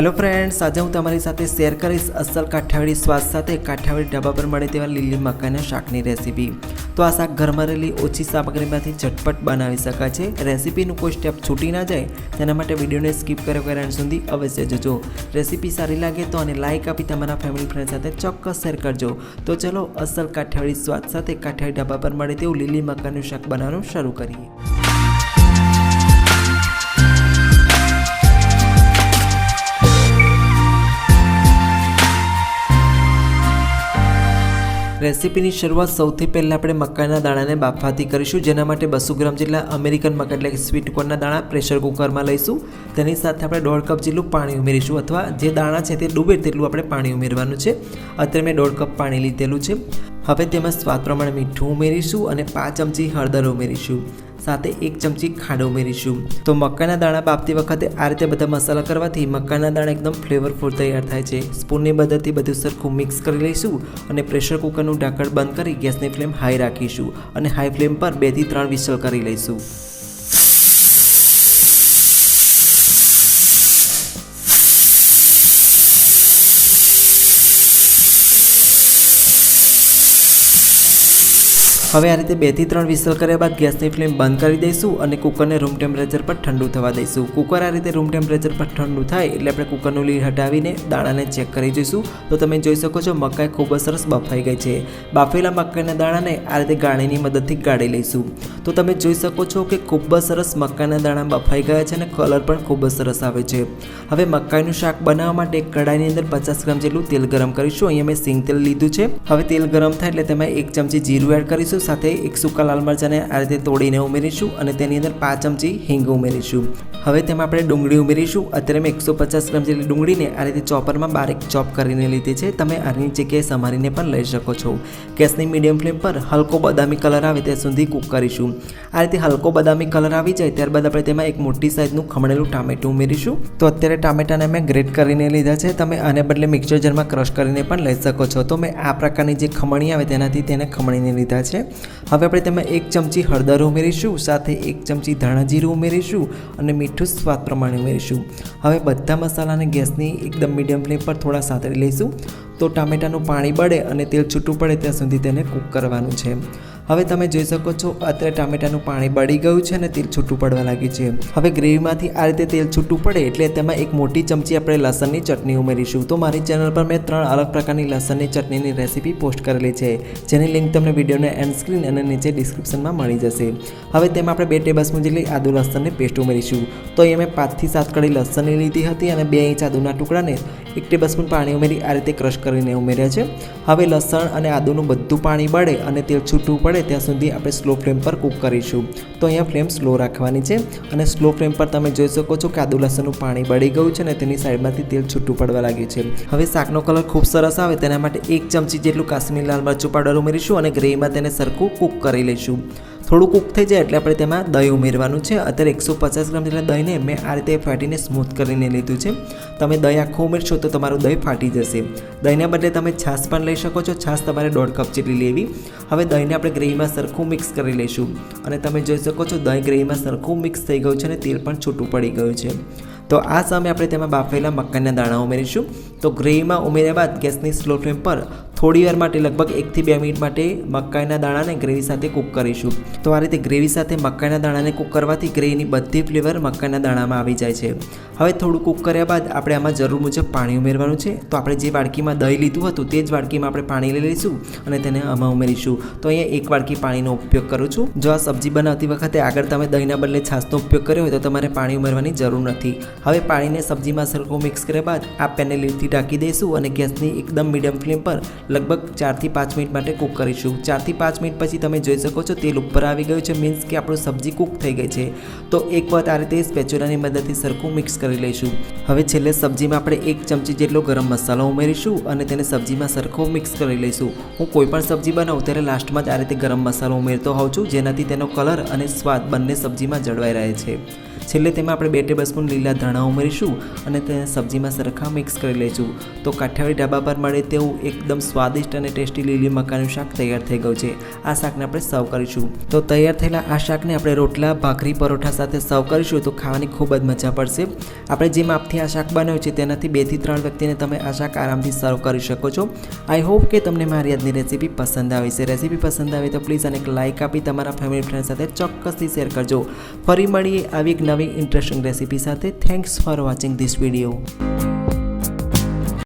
Hello friends, आज हूँ तमारी साथे शेर करीश असल काठियावाड़ी स्वाद साथे काठियावाड़ी ढाबा पर मळे तेवा લીલી મકાઈના શાકની રેસીપી। तो आ शाक घरमां रहेली ओછી सामग्रीमांथी झटपट बनावी शकाय छे। रेसीपीनुं कोई स्टेप छूटी ना जाए तेना माटे विडियोने स्कीप कर्या वगर अंत सुधी अवश्य जोजो। रेसीपी सारी लागे तो आने लाइक आपी तमारा फेमिली फ्रेंड साथे चोक्कस शेर करजो। तो चलो असल काठियावाड़ी स्वाद साथे काठियावाड़ी ढाबा पर मळे तेवुं લીલી મકાઈનું શાક बनावવાનું शरू करीए। रेसीपीनी शुरुआत सौथी पहला अपने मकाईना दाणाने बाफवाथी करीशुं। जेना माटे 200 ग्राम जेटला अमेरिकन मकाई एटले के स्वीट कॉर्नना दाणा प्रेशर कुकर में लईशुं। तेनी साथे आपणे 1.5 कप जेटલું पाणी उमेरीशुं अथवा जे दाणा छे ते डूबे तेटલું आपणे पाणी उमेरवानुं छे। अत्यारे मैं 1.5 कप पाणी लीधेलुं छे। हवे तेमां स्वाद प्रमाणे मीठुं उमेरीशुं अने 5 चमची हळदर उमेरीशुं। साथे 1 चमची खांड उमेरीशुं। तो मकाईना दाणा बाफती वखते आ रीते बधा मसाला करवाथी मकाईना दाणा एकदम फ्लेवरफुल तैयार थाय छे। स्पूननी मददथी बधुं सरखुं मिक्स करी लईशुं अने प्रेशर कुकरनुं ढांकण बंद करी गैसनी फ्लेम हाई राखीशुं अने हाई फ्लेम पर 2 થી 3 विसल करी लईशुं। हवे आ रीते 2 થી 3 विसल कर्या बाद गैसनी फ्लेम बंद करी दईशुं अने कुकरने रूम टेम्परेचर पर ठंडू थवा दईशुं। कुकर आ रीते रूम टेम्परेचर पर ठंडू थाय एटले आपणे कुकरनुं लीड हटावीने दाणाने चेक करी जोईशुं। तो तमे जोई शको छो मकाई खूब सरस बफाई गई छे। बाफेला मकाईना दाणाने आ रीते गाळीनी मददथी गाળી लईशुं। तो तमे जोई शको छो के खूब सरस मकाईना दाणा बफाई गया छे अने कलर पण खूब सरस आवे छे। हवे मकाईनुं शाक बनाववा माटे एक कढ़ाईनी अंदर 50 ग्राम जेटલું तेल गरम करीशुं। अहींया मैं सींग तेल लीधुं छे। हवे तेल गरम थाय एटले तेमां 1 चमची जीरुं एड करीशुं। साथे एक सूका लाल मरचाने आ रीते तोड़ीने उमेरीशुं अने तेनी अंदर 5 चमची हींग उमेरीशुं। हवे तेमां आपणे डુંગળી उमेरीशुं। अत्यारे मैं 150 ग्राम जेटली डુંગળીને आ रीते चॉपरमां बारीक चॉप करीने लीधी छे। तमे आनी जग्याए समारीने पण लई शको छो। गैसनी मीडियम फ्लेम पर हलको बदामी कलर आवे त्यां सुधी कूक करीशुं। आ रीते हलको बदामी कलर आवी जाय त्यारबाद आपणे तेमां एक मोटी साइजनुं खमणेलुं टामेटું उमेरीशुं। तो अत्यारे टामेटाने मैं ग्रेट करीने लीधा छे। तमे आने बदले मिक्सर जारमां क्रश करीने पण लई शको छो। तो मैं आ प्रकारनी जे खमणी आवे तेनाथी तेने खमणीने लीधा छे। हवे आपणे तेमां 1 चमची हळदर उमेरीशुं। साथे 1 चमची धाणा जीरुं उमेरीशुं अने मीठुं स्वाद प्रमाणे उमेरीशुं। हवे बधा मसालाने गैसनी एकदम मीडियम फ्लेम पर थोड़ा सातरी लईशुं। तो टामेटानुं पाणी बळे अने तेल छूटुं पड़े त्यां सुधी तेने कूक करवानुं छे। हवे तमे जोई शको छो अत्यारे टामेटानुं पाणी बળી गयुं छे अने तेल छूटुं पड़वा लाग्युं छे। हवे ग्रेवीमांथी आ रीते तेल छूटुं पड़े एटले तेमां 1 मोटी चमची आपणे लसणनी चटणी उमेरीशुं। तो मारी चेनल पर मैं 3 अलग प्रकारनी लसणनी चटणीनी रेसिपी पोस्ट करेली छे, जेनी लिंक तमने विडियोने एंड स्क्रीन अने नीचे डिस्क्रिप्शनमां मळी जशे। हवे तेमां आपणे 2 टेबलस्पून जेटली आदु लसणनी पेस्ट उमेरीशुं। तो अहींया मैं 5 થી 7 कड़ी लसणनी लीधी हती अने 2 इंच आदुना टुकड़ाने 1 टेबलस्पून पाणी उमेरी आ रीते क्रश करीने उमेर्या छे। हवे लसण अने आदुनुं बधुं पाणी बळे अने तेल छूटुं पड़े त्यां सुधी આપણે સ્લો ફ્લેમ પર કૂક કરીશું। તો અહીંયા ફ્લેમ સ્લો રાખવાની છે અને સ્લો ફ્લેમ પર તમે જોઈ શકો છો કે આદુ લસણનું પાણી બળી ગયું છે અને તેની સાઈડમાંથી તેલ છૂટું પડવા લાગ્યું છે। હવે શાકનો કલર ખૂબ સરસ આવે તેના માટે 1 ચમચી જેટલું કાશ્મીરી લાલ મરચું પાવડર ઉમેરીશું અને ગ્રેવીમાં તેને સરખું કૂક કરી લઈશું। થોડું કૂક થઈ જાય એટલે આપણે તેમાં દહીં ઉમેરવાનું છે। અત્યારે 150 ગ્રામ જેટલા દહીંને મેં આ રીતે ફાટીને સ્મૂથ કરીને લીધું છે। તમે દહીં આખું ઉમેરશો તો તમારું દહીં ફાટી જશે। દહીંના બદલે તમે છાશ પણ લઈ શકો છો। છાશ તમારે 1.5 કપ જેટલી લેવી। હવે દહીંને આપણે ગ્રેવીમાં સરખું મિક્સ કરી લઈશું અને તમે જોઈ શકો છો દહીં ગ્રેવીમાં સરખું મિક્સ થઈ ગયું છે અને તેલ પણ છૂટું પડી ગયું છે। तो आ समय આપણે તેમાં બાફેલા મકાઈના દાણા ઉમેરીશું। તો ગ્રેવીમાં ઉમેર્યા બાદ ગેસની સ્લો ફ્લેમ પર થોડી વાર માટે લગભગ 1 થી 2 મિનિટ માટે મકાઈના દાણાને ગ્રેવી સાથે કૂક કરીશું। તો આ રીતે ગ્રેવી સાથે મકાઈના દાણાને કૂક કરવાથી ગ્રેવીની બધી ફ્લેવર મકાઈના દાણામાં આવી જાય છે। હવે થોડું કૂક કર્યા બાદ આપણે આમાં જરૂર મુજબ પાણી ઉમેરવાનું છે। તો આપણે જે વાડકીમાં દહીં લીધું હતું તે જ વાડકીમાં આપણે પાણી લઈ લઈશું અને તેને આમાં ઉમેરીશું। તો અહીંયા 1 વાડકી પાણીનો ઉપયોગ કરું છું। જો આ સબ્જી બનાવતી વખતે આગળ તમે દહીંના બદલે છાશનો ઉપયોગ કર્યો હોય તો તમારે પાણી ઉમેરવાની જરૂર નથી। હવે પાણીને સબ્જીમાં સરખું મિક્સ કર્યા બાદ આ પેનને લીડથી ઢાંકી દઈશું અને ગેસની એકદમ મીડિયમ ફ્લેમ પર लगभग 4 થી 5 मिनिट માટે કૂક કરીશું। 4 થી 5 મિનિટ પછી તમે જોઈ શકો છો તેલ ઉપર આવી ગયું છે, મીન્સ કે આપણું સબ્જી કૂક થઈ ગઈ છે। તો એક વખત આ રીતે સ્પેચ્યુલાની મદદથી સરખું મિક્સ કરી લઈશું। હવે છેલ્લે સબ્જીમાં આપણે 1 ચમચી જેટલો ગરમ મસાલો ઉમેરીશું અને તેને સબ્જીમાં સરખું મિક્સ કરી લઈશું। હું કોઈ પણ સબ્જી બનાવું ત્યારે લાસ્ટમાં જ આ રીતે ગરમ મસાલો ઉમેરતો હોઉં છું, જેનાથી તેનો કલર અને સ્વાદ બંને સબ્જીમાં જળવાઈ રહે છે। છેલ્લે તેમાં આપણે 2 ટેબલસ્પૂન લીલા ધાણા ઉમેરીશું અને તેને સબ્જીમાં સરખા મિક્સ કરી લઈશું. તો કાઠિયાવાડી ઢાબા પર મળે તેવું એકદમ સ્વાદિષ્ટ અને ટેસ્ટી લીલી મકાઈનું શાક તૈયાર થઈ ગયું છે. આ શાકને આપણે સર્વ કરીશું. તો તૈયાર થયેલા આ શાકને આપણે રોટલા, ભાખરી, પરોઠા સાથે સર્વ કરીશું તો ખાવાની ખૂબ જ મજા પડશે. આપણે જે માપથી આ શાક બનાવ્યું છે તેનાથી 2 થી 3 વ્યક્તિને તમે આ શાક આરામથી સર્વ કરી શકો છો. આઈ હોપ કે તમને મારી આજની રેસીપી પસંદ આવી છે. રેસીપી પસંદ આવે તો પ્લીઝ એક લાઇક આપી તમારા ફેમિલી ફ્રેન્ડ સાથે ચોક્કસથી શેર કરજો. ફરી મળીએ આવી એક નવી ઇન્ટરેસ્ટિંગ રેસીપી સાથે. Thanks for watching this video.